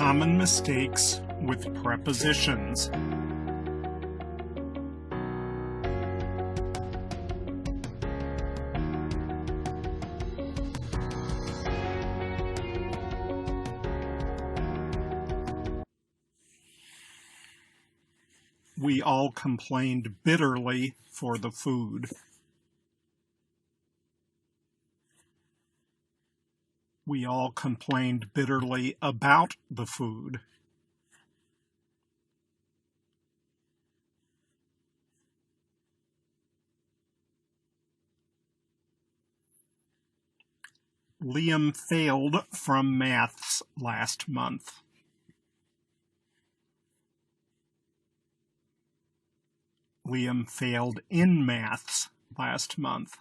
Common mistakes with prepositions. We all complained bitterly for the food. We all complained bitterly about the food. Liam failed from maths last month. Liam failed in maths last month.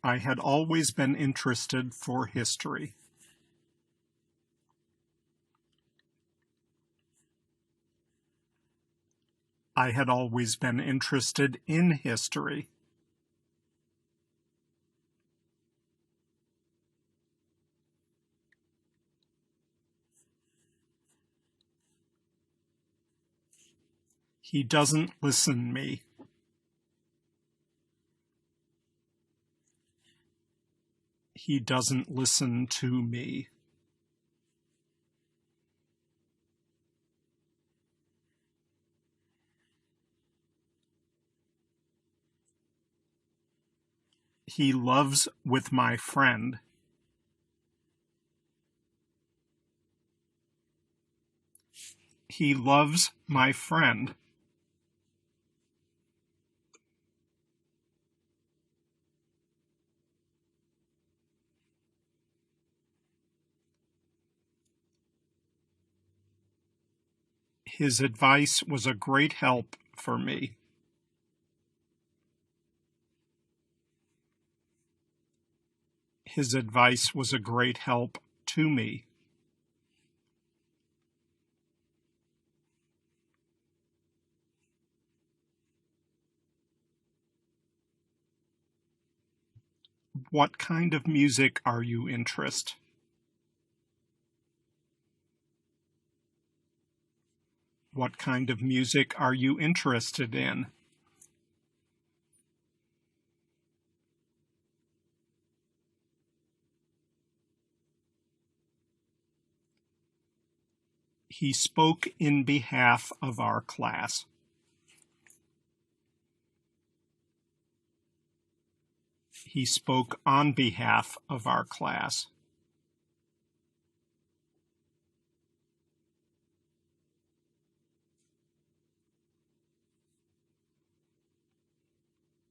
I had always been interested for history. I had always been interested in history. He doesn't listen me. He doesn't listen to me. He loves with my friend. He loves my friend. His advice was a great help for me. His advice was a great help to me. What kind of music are you interested? What kind of music are you interested in? He spoke in behalf of our class. He spoke on behalf of our class.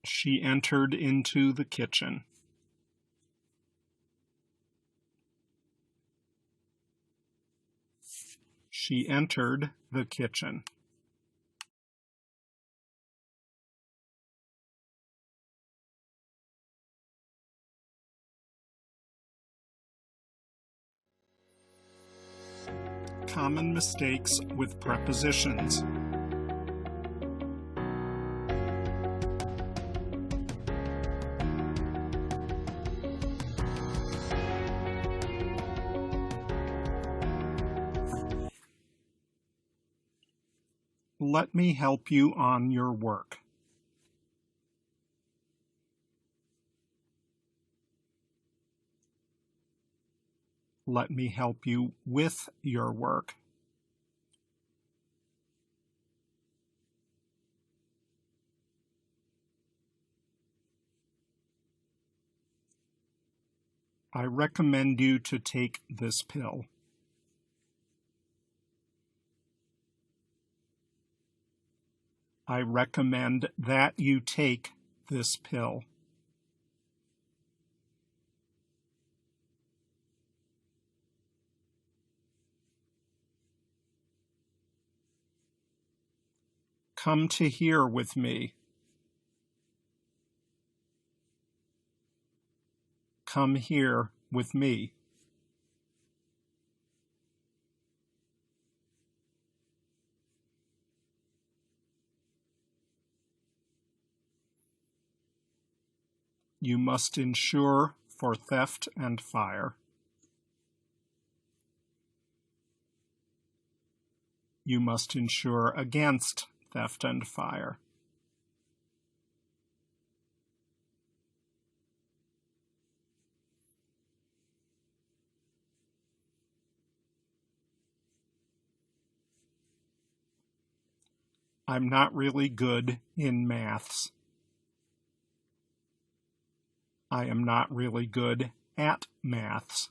She entered into the kitchen. She entered the kitchen. Common mistakes with prepositions. Let me help you on your work. Let me help you with your work. I recommend you to take this pill. I recommend that you take this pill. Come to here with me. Come here with me. You must insure for theft and fire. You must insure against theft and fire. I'm not really good in maths. I am not really good at maths.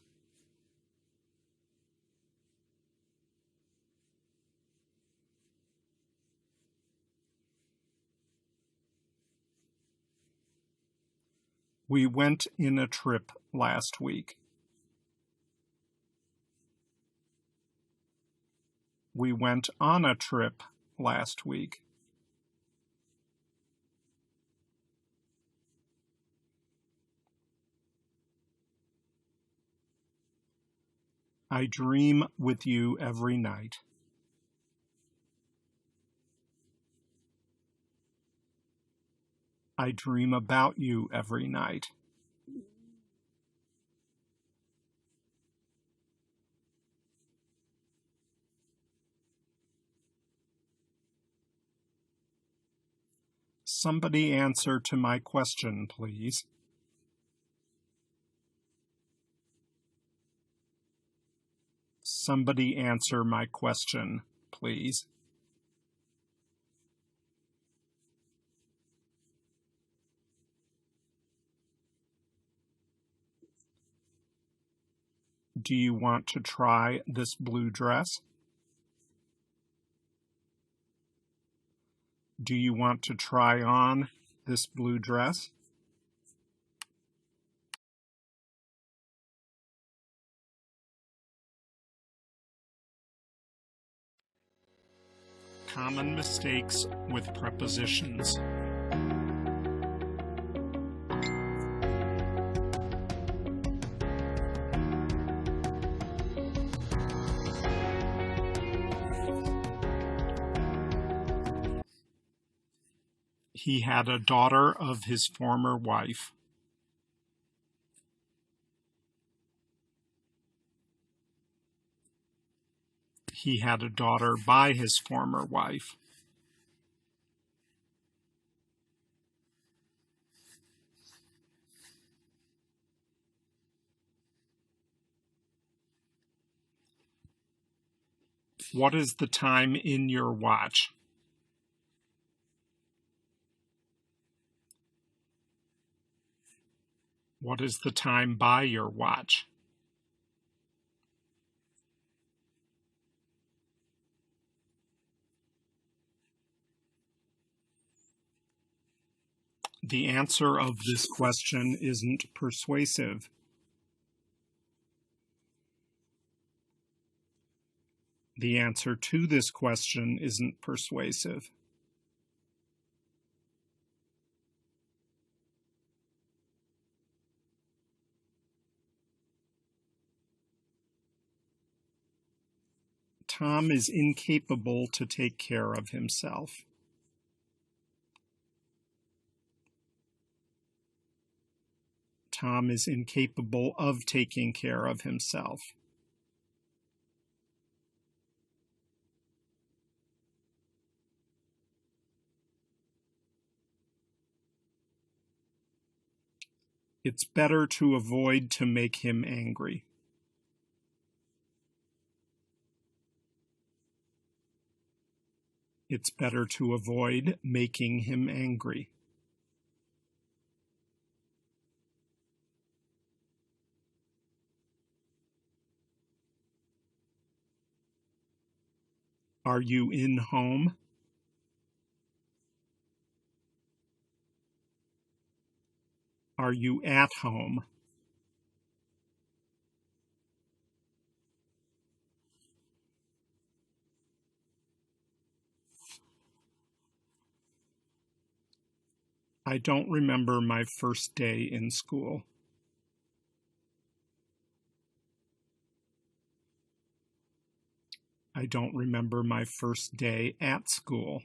We went in a trip last week. We went on a trip last week. I dream with you every night. I dream about you every night. Somebody answer to my question, please. Somebody answer my question, please. Do you want to try this blue dress? Do you want to try on this blue dress? Common mistakes with prepositions. He had a daughter of his former wife. He had a daughter by his former wife. What is the time in your watch? What is the time by your watch? The answer of this question isn't persuasive. The answer to this question isn't persuasive. Tom is incapable to take care of himself. Tom is incapable of taking care of himself. It's better to avoid to make him angry. It's better to avoid making him angry. Are you in home? Are you at home? I don't remember my first day in school. I don't remember my first day at school.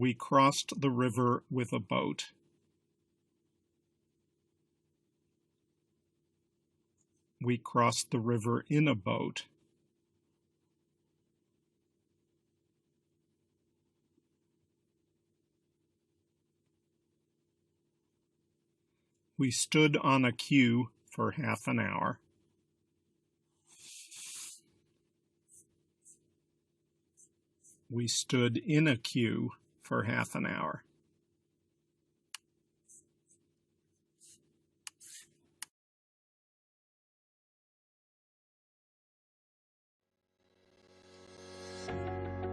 We crossed the river with a boat. We crossed the river in a boat. We stood on a queue for half an hour. We stood in a queue for half an hour.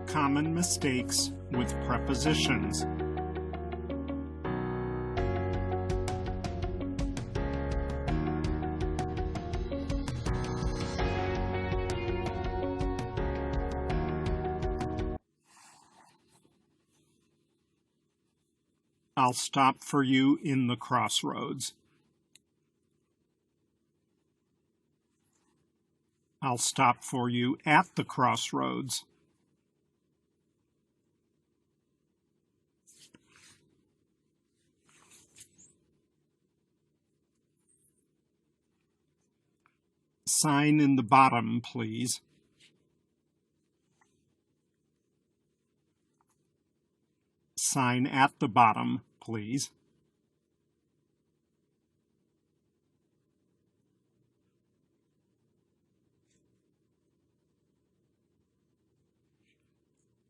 Common mistakes with prepositions. I'll stop for you in the crossroads. I'll stop for you at the crossroads. Sign in the bottom, please. Sign at the bottom, please.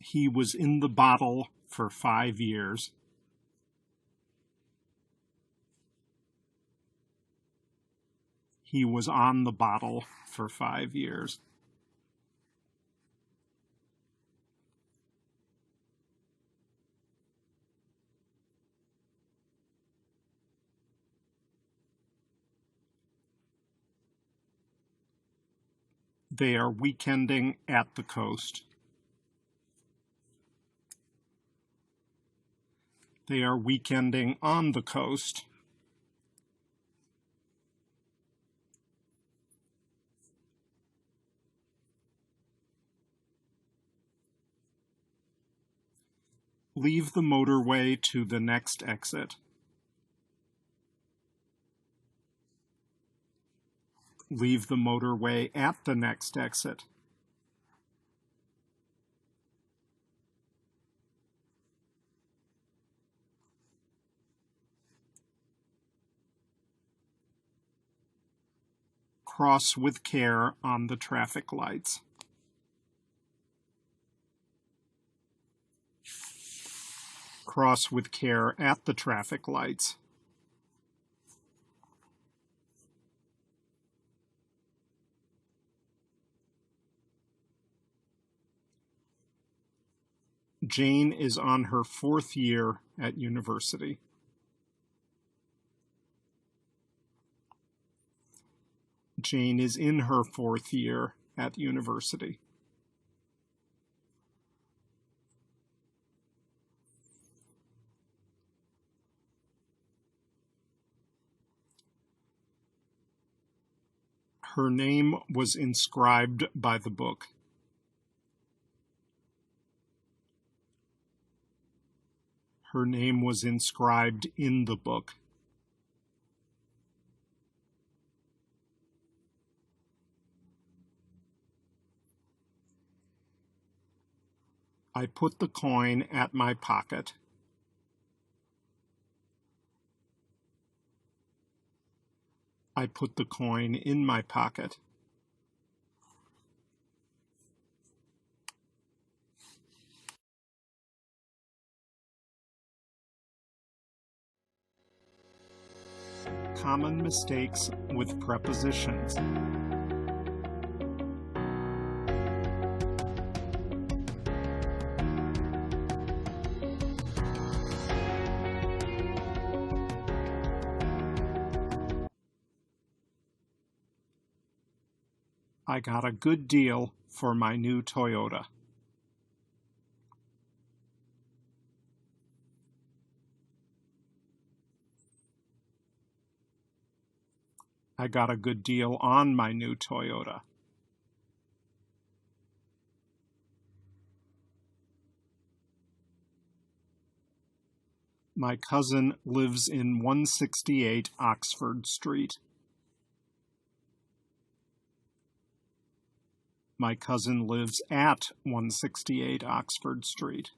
He was in the bottle for 5 years. He was on the bottle for 5 years. They are weekending at the coast. They are weekending on the coast. Leave the motorway to the next exit. Leave the motorway at the next exit. Cross with care on the traffic lights. Cross with care at the traffic lights. Jane is on her 4th year at university. Jane is in her 4th year at university. Her name was inscribed by the book. Her name was inscribed in the book. I put the coin at my pocket. I put the coin in my pocket. Common mistakes with prepositions. I got a good deal for my new Toyota. I got a good deal on my new Toyota. My cousin lives in 168 Oxford Street. My cousin lives at 168 Oxford Street.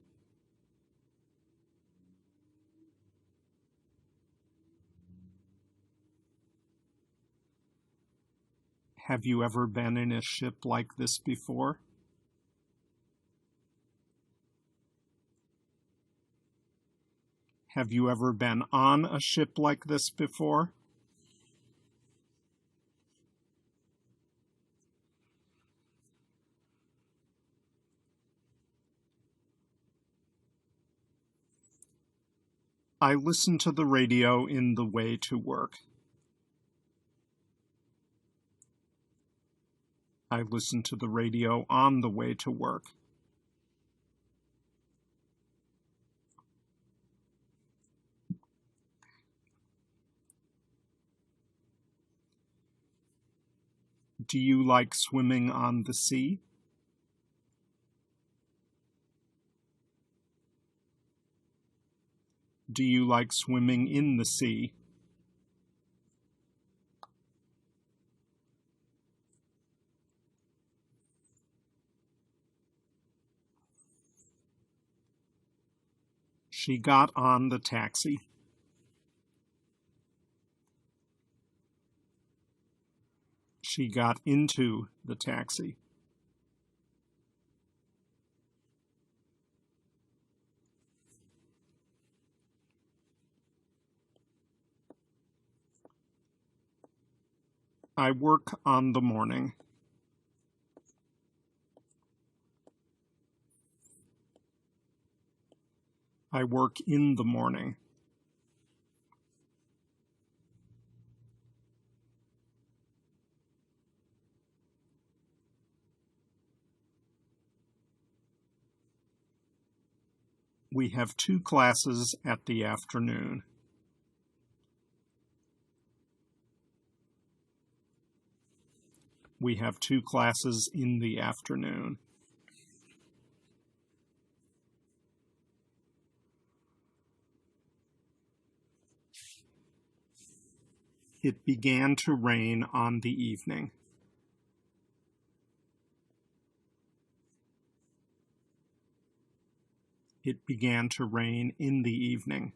Have you ever been in a ship like this before? Have you ever been on a ship like this before? I listen to the radio in the way to work. I listen to the radio on the way to work. Do you like swimming on the sea? Do you like swimming in the sea? She got on the taxi. She got into the taxi. I work on the morning. I work in the morning. We have 2 classes at the afternoon. We have 2 classes in the afternoon. It began to rain on the evening. It began to rain in the evening.